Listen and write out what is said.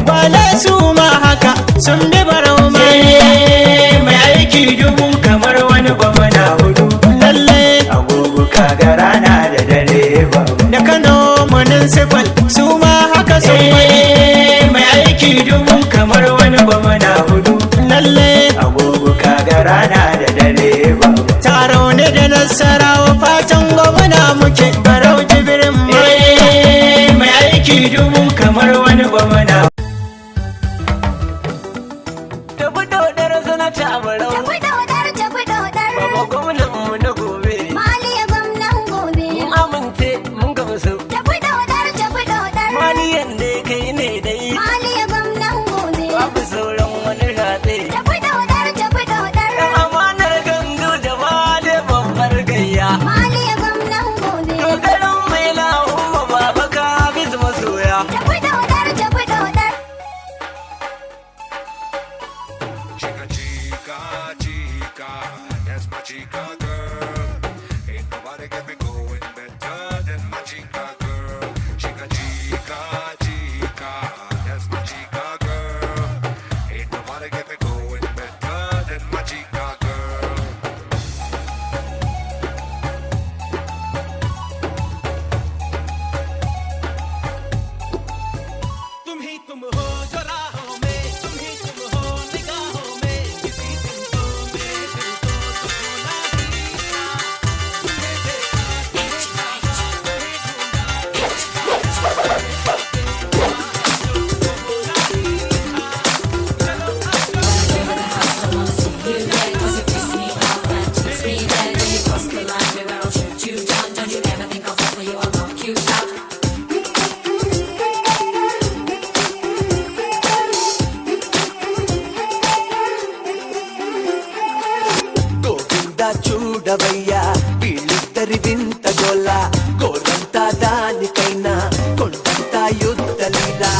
Wale su ma haka sun bi barau mai aiki dubu kamar wani gwamna hudu. Lalle agogo kaga rana da dare babu. Da Kano municipal su ma haka sun mai aiki dubu kamar wani gwamna hudu. Lalle agogo kaga rana da dare babu. Taro ne da Nasarawa fatan gwamna muke barau jibirin mai aiki dubu kamar wani gwamna. Tafi dodar Baba gwamnan mu na gobe Maliya gwamnan gobe mun amince mun gamsu Tafi dodar Maliyan da kai ne dai Maliya gwamnan gobe babu sauran wani ratse Tafi dodar Dan amanar gandu da male babbar gayya Maliya gwamnan gobe dogarin mai lahumma baba ka biz masoya Tafi dodar That's my chica girl. Ain't nobody get me going better than my chica girl. Chica, that's my chica girl. Ain't nobody get me going better than my chica girl. तुम ही तुम हो जो राहों में, तुम ही तुम हो निगाहों में, किसी दिन तो मेरे दिल को सुकूना दिया। तुमने देखा చూడవయ్యా వీళ్ళిద్దరి వింత గోల గోరంతా దానికైనా కొండంతా యుద్ధ లీలా